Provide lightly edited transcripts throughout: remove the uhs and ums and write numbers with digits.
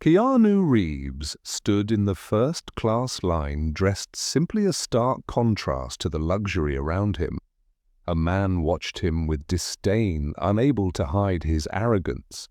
Keanu Reeves stood in the first-class line dressed simply a stark contrast to the luxury around him. A man watched him with disdain, unable to hide his arrogance.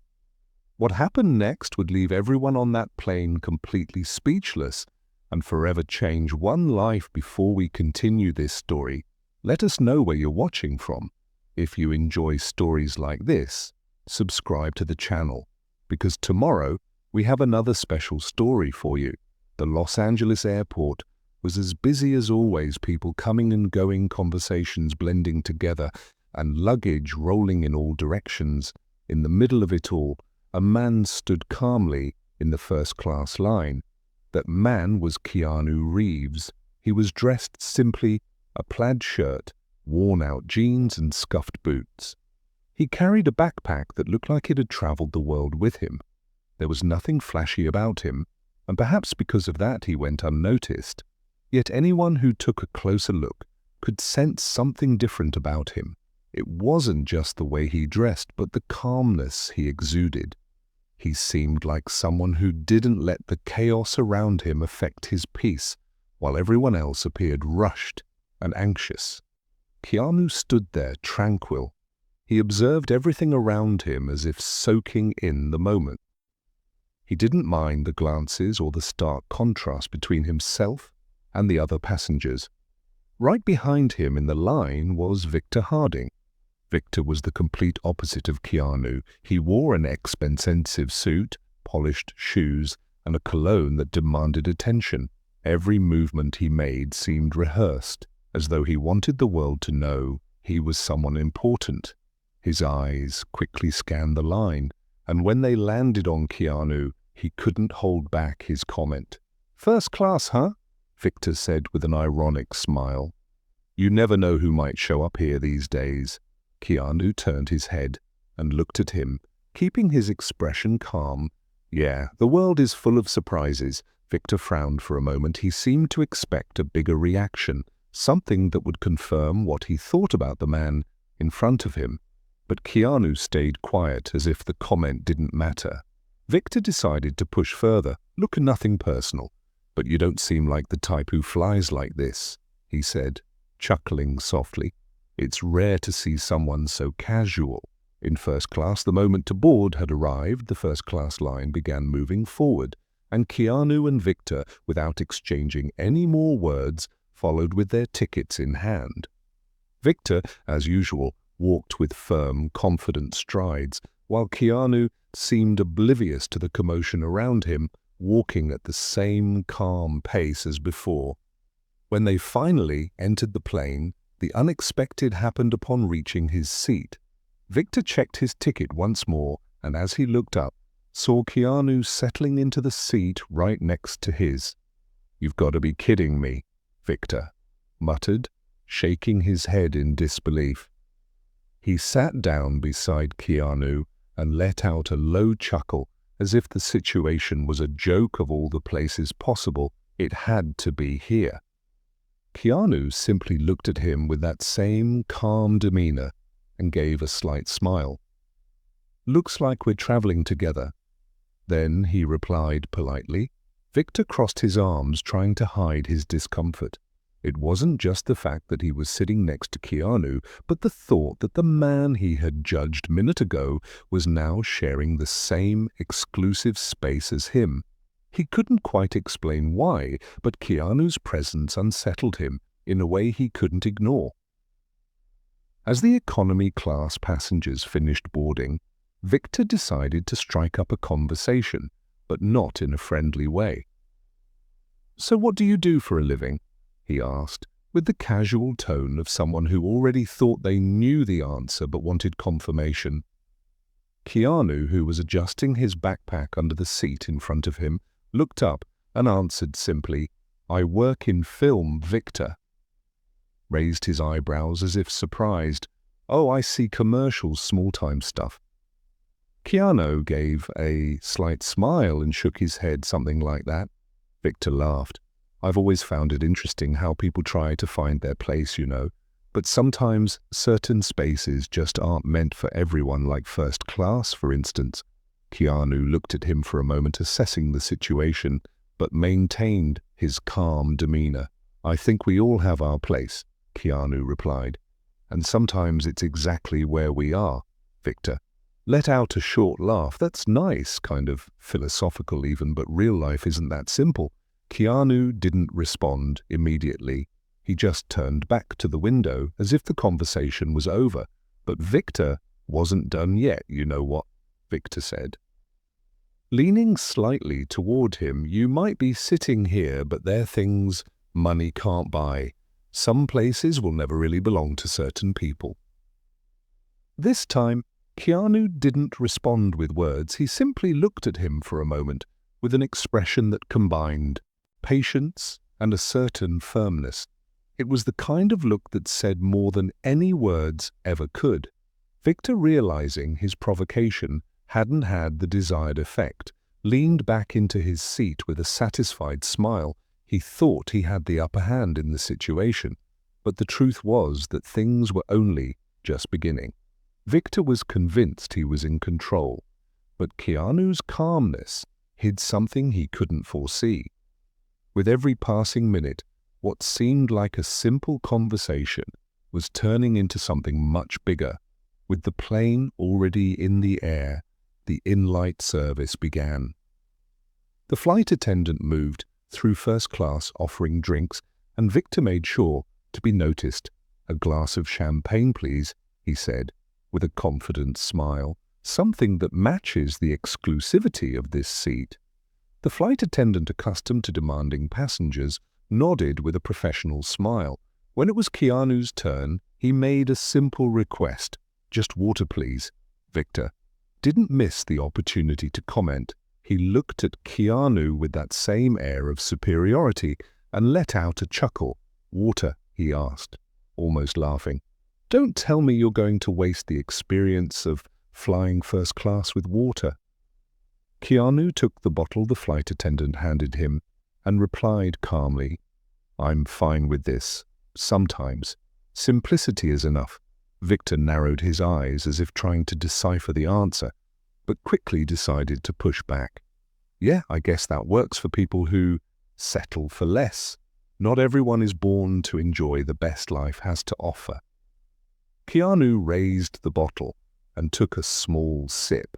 What happened next would leave everyone on that plane completely speechless and forever change one life. Before we continue this story, let us know where you're watching from. If you enjoy stories like this, subscribe to the channel, because tomorrow we have another special story for you. The Los Angeles airport was as busy as always, people coming and going, conversations blending together, and luggage rolling in all directions. In the middle of it all, a man stood calmly in the first-class line. That man was Keanu Reeves. He was dressed simply, a plaid shirt, worn-out jeans and scuffed boots. He carried a backpack that looked like it had traveled the world with him. There was nothing flashy about him, and perhaps because of that he went unnoticed. Yet anyone who took a closer look could sense something different about him. It wasn't just the way he dressed, but the calmness he exuded. He seemed like someone who didn't let the chaos around him affect his peace, while everyone else appeared rushed and anxious. Keanu stood there tranquil. He observed everything around him as if soaking in the moment. He didn't mind the glances or the stark contrast between himself and the other passengers. Right behind him in the line was Victor Harding. Victor was the complete opposite of Keanu. He wore an expensive suit, polished shoes, and a cologne that demanded attention. Every movement he made seemed rehearsed, as though he wanted the world to know he was someone important. His eyes quickly scanned the line, and when they landed on Keanu, he couldn't hold back his comment. "First class, huh?" Victor said with an ironic smile. "You never know who might show up here these days." Keanu turned his head and looked at him, keeping his expression calm. "Yeah, the world is full of surprises." Victor frowned for a moment. He seemed to expect a bigger reaction, something that would confirm what he thought about the man in front of him. But Keanu stayed quiet, as if the comment didn't matter. Victor decided to push further. "Look, nothing personal, but you don't seem like the type who flies like this," he said, chuckling softly. "It's rare to see someone so casual." In first class, the moment to board had arrived. The first-class line began moving forward, and Keanu and Victor, without exchanging any more words, followed with their tickets in hand. Victor, as usual, walked with firm, confident strides, while Keanu seemed oblivious to the commotion around him, walking at the same calm pace as before. When they finally entered the plane, the unexpected happened upon reaching his seat. Victor checked his ticket once more, and as he looked up, saw Keanu settling into the seat right next to his. "You've got to be kidding me," Victor muttered, shaking his head in disbelief. He sat down beside Keanu and let out a low chuckle, as if the situation was a joke. Of all the places possible, it had to be here. Keanu simply looked at him with that same calm demeanor and gave a slight smile. "Looks like we're traveling together." Then he replied politely. Victor crossed his arms, trying to hide his discomfort. It wasn't just the fact that he was sitting next to Keanu, but the thought that the man he had judged a minute ago was now sharing the same exclusive space as him. He couldn't quite explain why, but Keanu's presence unsettled him in a way he couldn't ignore. As the economy class passengers finished boarding, Victor decided to strike up a conversation, but not in a friendly way. "So what do you do for a living?" he asked, with the casual tone of someone who already thought they knew the answer but wanted confirmation. Keanu, who was adjusting his backpack under the seat in front of him, looked up and answered simply, "I work in film." Victor raised his eyebrows as if surprised. "Oh, I see, commercials, small-time stuff." Keanu gave a slight smile and shook his head, something like that. Victor laughed. "I've always found it interesting how people try to find their place, but sometimes certain spaces just aren't meant for everyone, like first class, for instance." Keanu looked at him for a moment, assessing the situation, but maintained his calm demeanor. "I think we all have our place," Keanu replied. "And sometimes it's exactly where we are." Victor let out a short laugh. "That's nice, kind of philosophical even, but real life isn't that simple." Keanu didn't respond immediately. He just turned back to the window as if the conversation was over. But Victor wasn't done yet. "You know what?" Victor said, leaning slightly toward him. "You might be sitting here, but they're things money can't buy. Some places will never really belong to certain people." This time, Keanu didn't respond with words. He simply looked at him for a moment with an expression that combined patience and a certain firmness. It was the kind of look that said more than any words ever could. Victor, realizing his provocation hadn't had the desired effect, leaned back into his seat with a satisfied smile. He thought he had the upper hand in the situation, but the truth was that things were only just beginning. Victor was convinced he was in control, but Keanu's calmness hid something he couldn't foresee. With every passing minute, what seemed like a simple conversation was turning into something much bigger. With the plane already in the air, the in-flight service began. The flight attendant moved through first class offering drinks, and Victor made sure to be noticed. "A glass of champagne, please," he said, with a confident smile, something that matches the exclusivity of this seat. The flight attendant, accustomed to demanding passengers, nodded with a professional smile. When it was Keanu's turn, he made a simple request. "Just water, please." Victor didn't miss the opportunity to comment. He looked at Keanu with that same air of superiority and let out a chuckle. "Water?" he asked, almost laughing. "Don't tell me you're going to waste the experience of flying first class with water." Keanu took the bottle the flight attendant handed him and replied calmly, "I'm fine with this. Sometimes. Simplicity is enough." Victor narrowed his eyes as if trying to decipher the answer, but quickly decided to push back. "Yeah, I guess that works for people who settle for less. Not everyone is born to enjoy the best life has to offer." Keanu raised the bottle and took a small sip,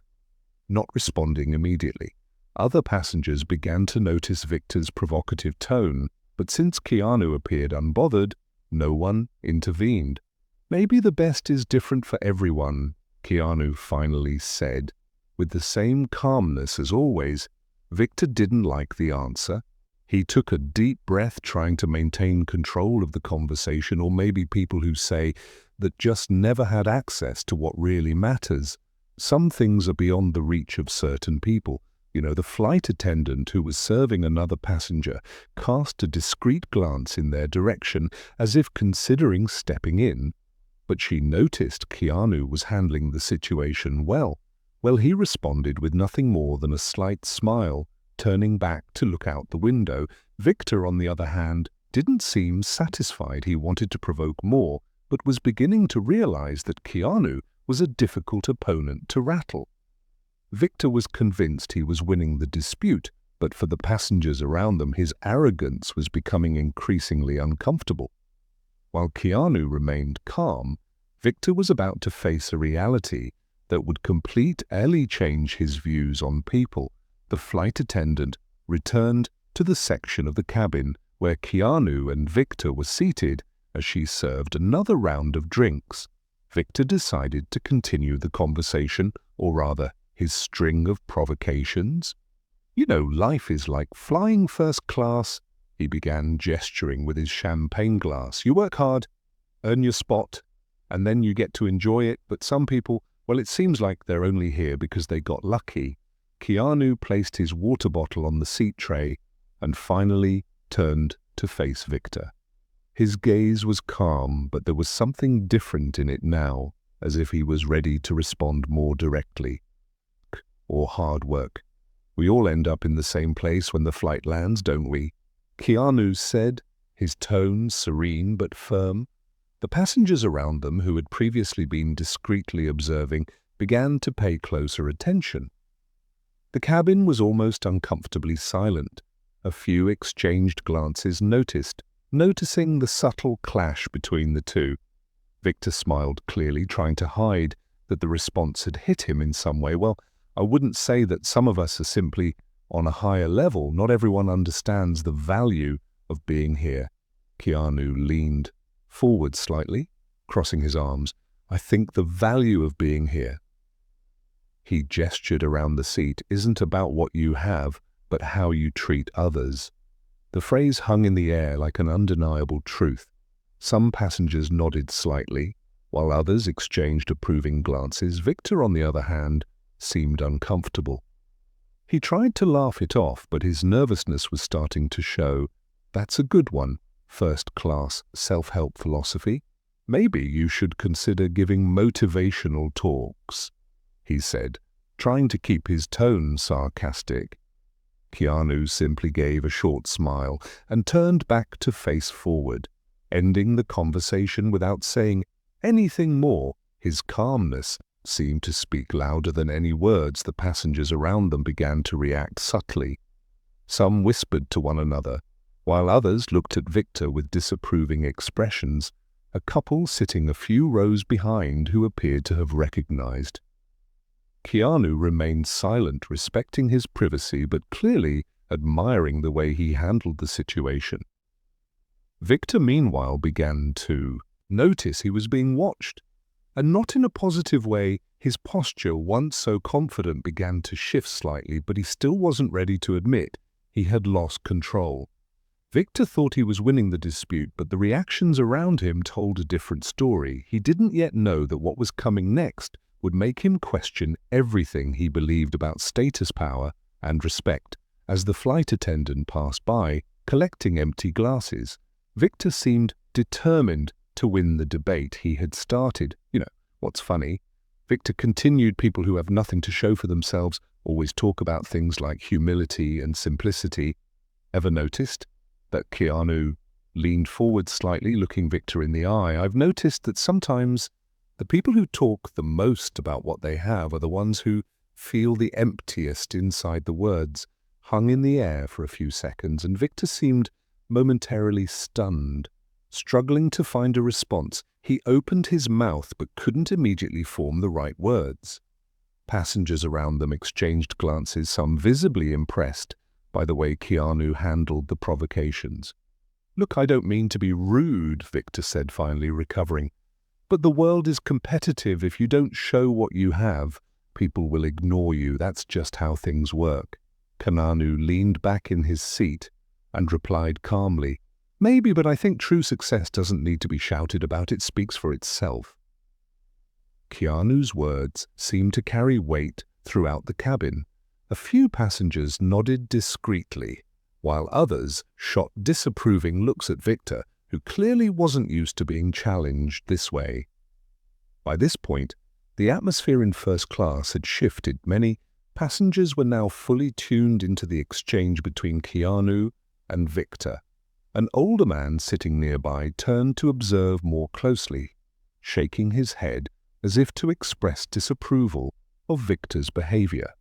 not responding immediately. Other passengers began to notice Victor's provocative tone, but since Keanu appeared unbothered, no one intervened. "Maybe the best is different for everyone," Keanu finally said, with the same calmness as always. Victor didn't like the answer. He took a deep breath, trying to maintain control of the conversation. Or maybe people who say that just never had access to what really matters. Some things are beyond the reach of certain people. The flight attendant who was serving another passenger cast a discreet glance in their direction as if considering stepping in, but she noticed Keanu was handling the situation well. Well, he responded with nothing more than a slight smile, turning back to look out the window. Victor, on the other hand, didn't seem satisfied. He wanted to provoke more, but was beginning to realize that Keanu was a difficult opponent to rattle. Victor was convinced he was winning the dispute, but for the passengers around them, his arrogance was becoming increasingly uncomfortable. While Keanu remained calm, Victor was about to face a reality that would completely change his views on people. The flight attendant returned to the section of the cabin where Keanu and Victor were seated as she served another round of drinks. Victor decided to continue the conversation, or rather, his string of provocations. "Life is like flying first class," he began, gesturing with his champagne glass. "You work hard, earn your spot, and then you get to enjoy it. But some people, well, it seems like they're only here because they got lucky." Keanu placed his water bottle on the seat tray and finally turned to face Victor. His gaze was calm, but there was something different in it now, as if he was ready to respond more directly. "Or hard work. We all end up in the same place when the flight lands, don't we?" Keanu said, his tone serene but firm. The passengers around them, who had previously been discreetly observing, began to pay closer attention. The cabin was almost uncomfortably silent. A few exchanged glances noticing the subtle clash between the two. Victor smiled clearly, trying to hide that the response had hit him in some way. Well, I wouldn't say that some of us are simply on a higher level. Not everyone understands the value of being here. Keanu leaned forward slightly, crossing his arms. I think the value of being here. He gestured around the seat, isn't about what you have, but how you treat others. The phrase hung in the air like an undeniable truth. Some passengers nodded slightly, while others exchanged approving glances. Victor, on the other hand, seemed uncomfortable. He tried to laugh it off, but his nervousness was starting to show. That's a good one. First-class self-help philosophy. Maybe you should consider giving motivational talks, he said, trying to keep his tone sarcastic. Keanu simply gave a short smile and turned back to face forward, ending the conversation without saying anything more. His calmness seemed to speak louder than any words. The passengers around them began to react subtly. Some whispered to one another, while others looked at Victor with disapproving expressions, a couple sitting a few rows behind who appeared to have recognized. Keanu remained silent, respecting his privacy but clearly admiring the way he handled the situation. Victor, meanwhile, began to notice he was being watched, and not in a positive way. His posture, once so confident, began to shift slightly, but he still wasn't ready to admit he had lost control. Victor thought he was winning the dispute, but the reactions around him told a different story. He didn't yet know that what was coming next would make him question everything he believed about status, power, and respect. As the flight attendant passed by, collecting empty glasses, Victor seemed determined to win the debate he had started. What's funny? Victor continued, people who have nothing to show for themselves always talk about things like humility and simplicity. Ever noticed that? Keanu leaned forward slightly, looking Victor in the eye. I've noticed that sometimes the people who talk the most about what they have are the ones who feel the emptiest inside. The words hung in the air for a few seconds, and Victor seemed momentarily stunned, struggling to find a response. He opened his mouth but couldn't immediately form the right words. Passengers around them exchanged glances, some visibly impressed by the way Keanu handled the provocations. Look, I don't mean to be rude, Victor said, finally recovering. But the world is competitive. If you don't show what you have, people will ignore you. That's just how things work. Keanu leaned back in his seat and replied calmly, maybe, but I think true success doesn't need to be shouted about. It speaks for itself. Keanu's words seemed to carry weight throughout the cabin. A few passengers nodded discreetly, while others shot disapproving looks at Victor, who clearly wasn't used to being challenged this way. By this point, the atmosphere in first class had shifted. Many passengers were now fully tuned into the exchange between Keanu and Victor. An older man sitting nearby turned to observe more closely, shaking his head as if to express disapproval of Victor's behavior.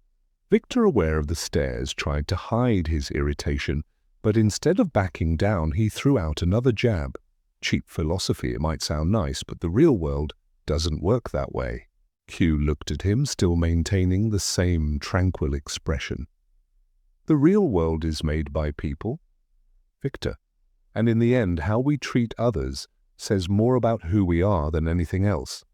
Victor, aware of the stares, tried to hide his irritation, but instead of backing down, he threw out another jab. Cheap philosophy, it might sound nice, but the real world doesn't work that way. Q looked at him, still maintaining the same tranquil expression. The real world is made by people, Victor, and in the end, how we treat others says more about who we are than anything else.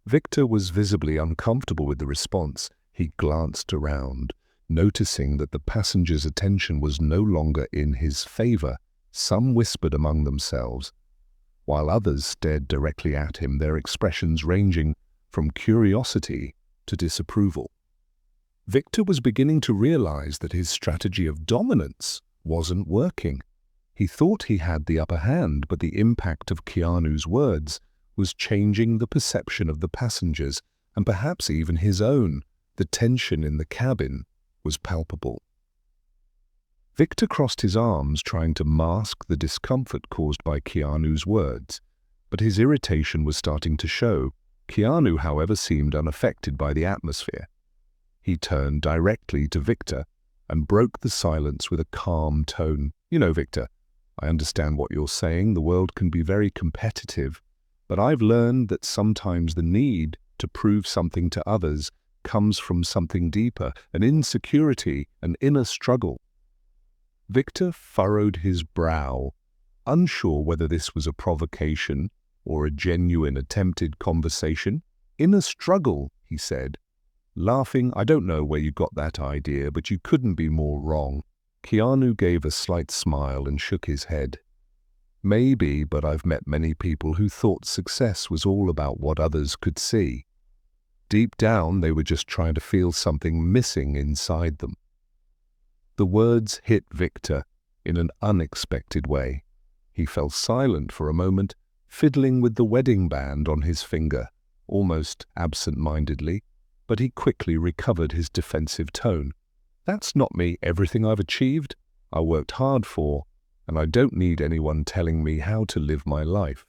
Victor was visibly uncomfortable with the response. He glanced around, noticing that the passengers' attention was no longer in his favor. Some whispered among themselves, while others stared directly at him, their expressions ranging from curiosity to disapproval. Victor was beginning to realize that his strategy of dominance wasn't working. He thought he had the upper hand, but the impact of Keanu's words was changing the perception of the passengers, and perhaps even his own. The tension in the cabin was palpable. Victor crossed his arms, trying to mask the discomfort caused by Keanu's words, but his irritation was starting to show. Keanu, however, seemed unaffected by the atmosphere. He turned directly to Victor and broke the silence with a calm tone. You know, Victor, I understand what you're saying. The world can be very competitive, but I've learned that sometimes the need to prove something to others comes from something deeper, an insecurity, an inner struggle. Victor furrowed his brow, unsure whether this was a provocation or a genuine attempted conversation. Inner struggle, he said, laughing. I don't know where you got that idea, but you couldn't be more wrong. Keanu gave a slight smile and shook his head. Maybe, but I've met many people who thought success was all about what others could see. Deep down, they were just trying to feel something missing inside them. The words hit Victor in an unexpected way. He fell silent for a moment, fiddling with the wedding band on his finger, almost absent-mindedly, but he quickly recovered his defensive tone. That's not me. Everything I've achieved, I worked hard for, and I don't need anyone telling me how to live my life.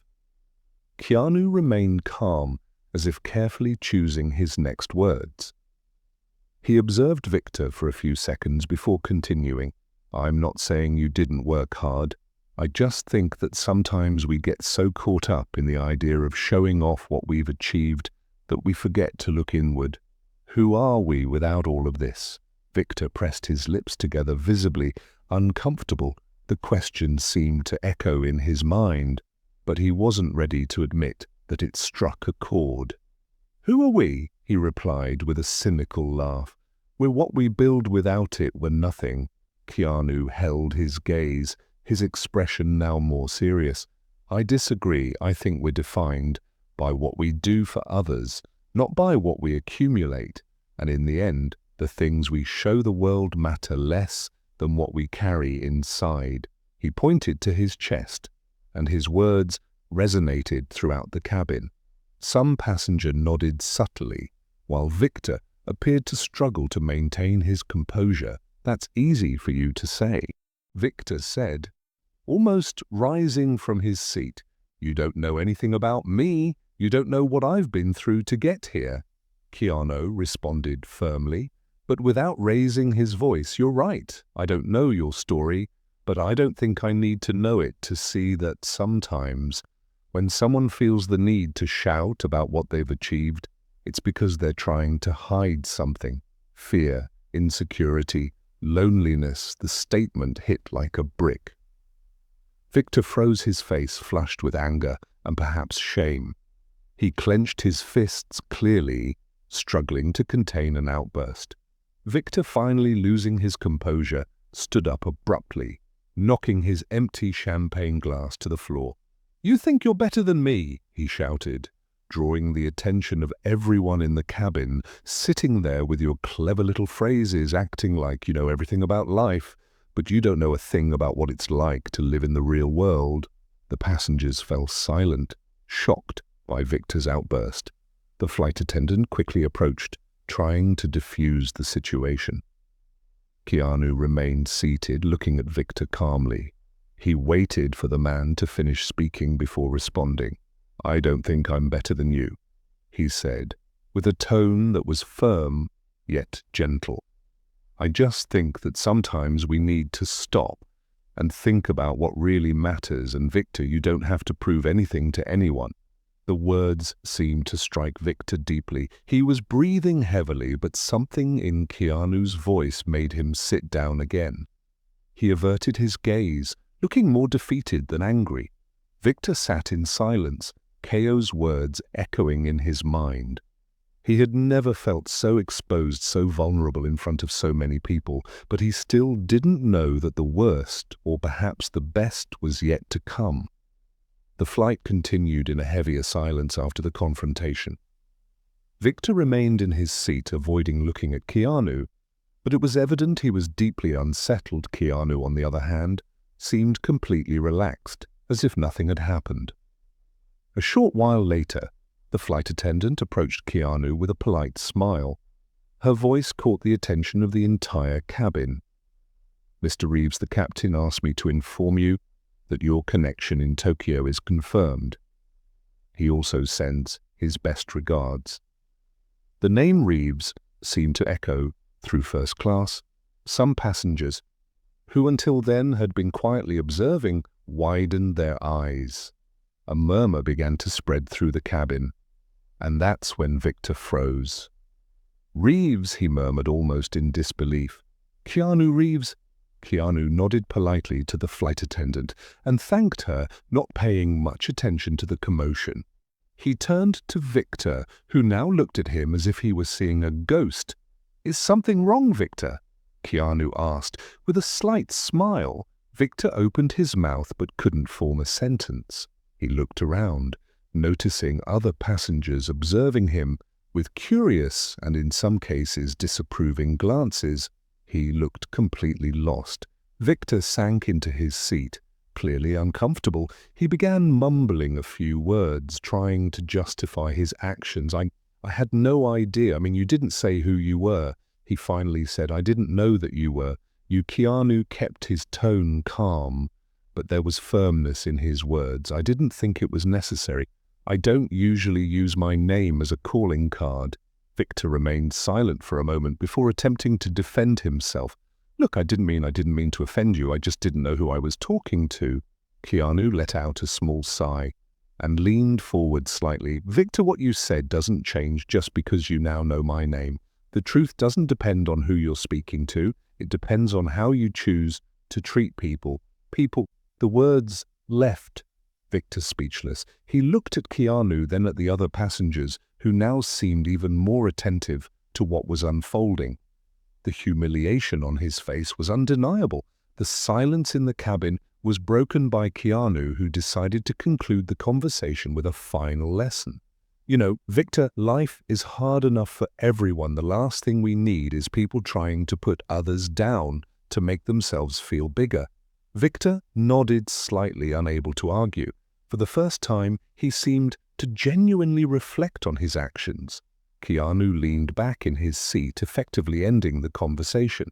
Keanu remained calm, as if carefully choosing his next words. He observed Victor for a few seconds before continuing. I'm not saying you didn't work hard. I just think that sometimes we get so caught up in the idea of showing off what we've achieved that we forget to look inward. Who are we without all of this? Victor pressed his lips together, visibly uncomfortable. The question seemed to echo in his mind, but he wasn't ready to admit that it struck a chord. Who are we? He replied with a cynical laugh. We're what we build. Without it, we're nothing. Keanu held his gaze, his expression now more serious. I disagree. I think we're defined by what we do for others, not by what we accumulate. And in the end, the things we show the world matter less than what we carry inside. He pointed to his chest, and his words resonated throughout the cabin. Some passenger nodded subtly, while Victor appeared to struggle to maintain his composure. That's easy for you to say, Victor said, almost rising from his seat. You don't know anything about me. You don't know what I've been through to get here. Keanu responded firmly, but without raising his voice. You're right. I don't know your story, but I don't think I need to know it to see that sometimes when someone feels the need to shout about what they've achieved, it's because they're trying to hide something. Fear, insecurity, loneliness. The statement hit like a brick. Victor froze, his face flushed with anger and perhaps shame. He clenched his fists, clearly struggling to contain an outburst. Victor, finally losing his composure, stood up abruptly, knocking his empty champagne glass to the floor. You think you're better than me, he shouted, drawing the attention of everyone in the cabin, sitting there with your clever little phrases, acting like you know everything about life, but you don't know a thing about what it's like to live in the real world. The passengers fell silent, shocked by Victor's outburst. The flight attendant quickly approached, trying to defuse the situation. Keanu remained seated, looking at Victor calmly. He waited for the man to finish speaking before responding. I don't think I'm better than you, he said, with a tone that was firm yet gentle. I just think that sometimes we need to stop and think about what really matters. And Victor, you don't have to prove anything to anyone. The words seemed to strike Victor deeply. He was breathing heavily, but something in Keanu's voice made him sit down again. He averted his gaze, looking more defeated than angry. Victor sat in silence, Keo's words echoing in his mind. He had never felt so exposed, so vulnerable in front of so many people, but he still didn't know that the worst, or perhaps the best, was yet to come. The flight continued in a heavier silence after the confrontation. Victor remained in his seat, avoiding looking at Keanu, but it was evident he was deeply unsettled. Keanu, on the other hand, seemed completely relaxed, as if nothing had happened. A short while later, the flight attendant approached Keanu with a polite smile. Her voice caught the attention of the entire cabin. Mr. Reeves, the captain, asked me to inform you that your connection in Tokyo is confirmed. He also sends his best regards. The name Reeves seemed to echo through first class. Some passengers, who until then had been quietly observing, widened their eyes. A murmur began to spread through the cabin, and that's when Victor froze. "Reeves," he murmured almost in disbelief. "Keanu Reeves." Keanu nodded politely to the flight attendant and thanked her, not paying much attention to the commotion. He turned to Victor, who now looked at him as if he were seeing a ghost. "Is something wrong, Victor?" Keanu asked. With a slight smile, Victor opened his mouth but couldn't form a sentence. He looked around, noticing other passengers observing him with curious and in some cases disapproving glances. He looked completely lost. Victor sank into his seat, clearly uncomfortable. He began mumbling a few words, trying to justify his actions. I had no idea. You didn't say who you were." He finally said, "I didn't know that you were." Keanu kept his tone calm, but there was firmness in his words. "I didn't think it was necessary. I don't usually use my name as a calling card." Victor remained silent for a moment before attempting to defend himself. "Look, I didn't mean to offend you. I just didn't know who I was talking to." Keanu let out a small sigh and leaned forward slightly. "Victor, what you said doesn't change just because you now know my name. The truth doesn't depend on who you're speaking to. It depends on how you choose to treat people." The words left Victor speechless. He looked at Keanu, then at the other passengers, who now seemed even more attentive to what was unfolding. The humiliation on his face was undeniable. The silence in the cabin was broken by Keanu, who decided to conclude the conversation with a final lesson. "Victor, life is hard enough for everyone. The last thing we need is people trying to put others down to make themselves feel bigger." Victor nodded slightly, unable to argue. For the first time, he seemed to genuinely reflect on his actions. Keanu leaned back in his seat, effectively ending the conversation.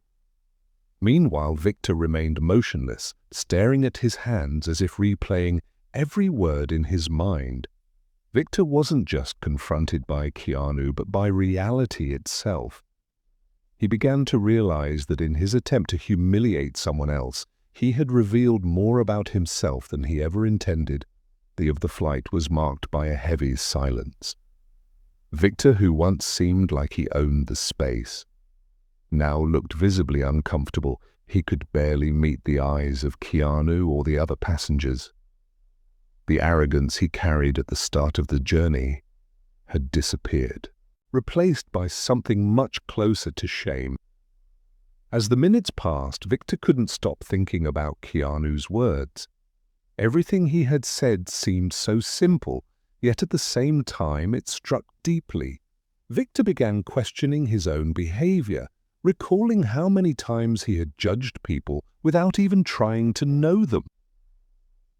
Meanwhile, Victor remained motionless, staring at his hands as if replaying every word in his mind. Victor wasn't just confronted by Keanu, but by reality itself. He began to realize that in his attempt to humiliate someone else, he had revealed more about himself than he ever intended. The of the flight was marked by a heavy silence. Victor, who once seemed like he owned the space, now looked visibly uncomfortable. He could barely meet the eyes of Keanu or the other passengers. The arrogance he carried at the start of the journey had disappeared, replaced by something much closer to shame. As the minutes passed, Victor couldn't stop thinking about Keanu's words. Everything he had said seemed so simple, yet at the same time it struck deeply. Victor began questioning his own behavior, recalling how many times he had judged people without even trying to know them.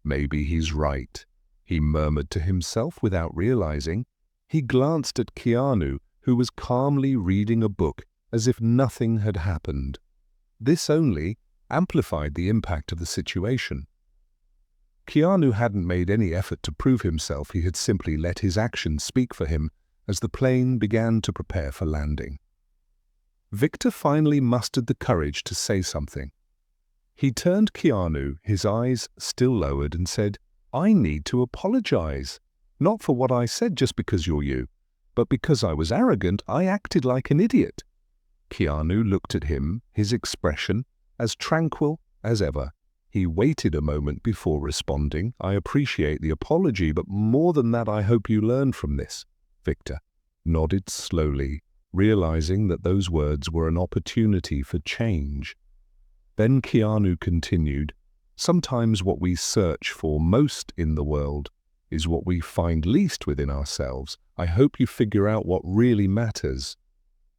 "Maybe he's right," he murmured to himself without realizing. He glanced at Keanu, who was calmly reading a book as if nothing had happened. This only amplified the impact of the situation. Keanu hadn't made any effort to prove himself. He had simply let his actions speak for him as the plane began to prepare for landing. Victor finally mustered the courage to say something. He turned to Keanu, his eyes still lowered, and said, "I need to apologize. Not for what I said just because you're you, but because I was arrogant. I acted like an idiot." Keanu looked at him, his expression as tranquil as ever. He waited a moment before responding. "I appreciate the apology, but more than that, I hope you learn from this." Victor nodded slowly, realizing that those words were an opportunity for change. Then Keanu continued, "Sometimes what we search for most in the world is what we find least within ourselves. I hope you figure out what really matters."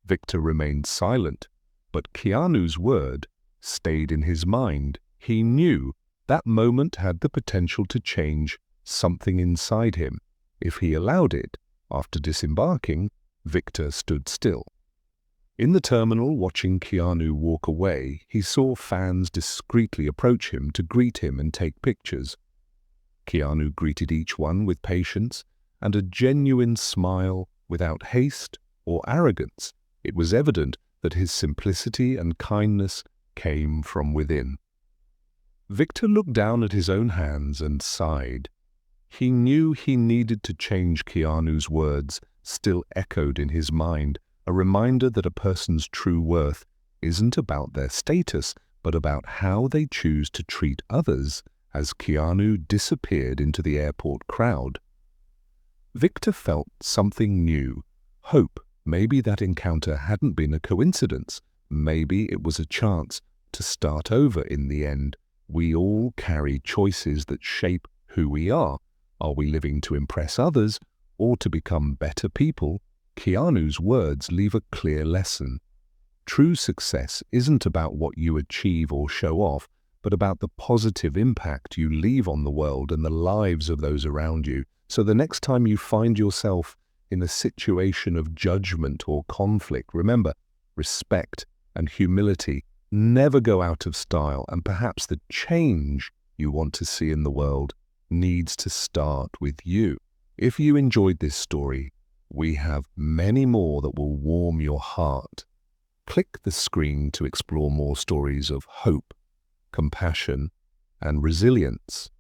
Victor remained silent, but Keanu's word stayed in his mind. He knew that moment had the potential to change something inside him. If he allowed it, after disembarking, Victor stood still. In the terminal, watching Keanu walk away, he saw fans discreetly approach him to greet him and take pictures. Keanu greeted each one with patience and a genuine smile without haste or arrogance. It was evident that his simplicity and kindness came from within. Victor looked down at his own hands and sighed. He knew he needed to change. Keanu's words still echoed in his mind, a reminder that a person's true worth isn't about their status, but about how they choose to treat others. As Keanu disappeared into the airport crowd, Victor felt something new. Hope. Maybe that encounter hadn't been a coincidence. Maybe it was a chance to start over in the end. We all carry choices that shape who we are. Are we living to impress others or to become better people? Keanu's words leave a clear lesson. True success isn't about what you achieve or show off, but about the positive impact you leave on the world and the lives of those around you. So the next time you find yourself in a situation of judgment or conflict, remember, respect and humility never go out of style, and perhaps the change you want to see in the world needs to start with you. If you enjoyed this story, we have many more that will warm your heart. Click the screen to explore more stories of hope, compassion, and resilience.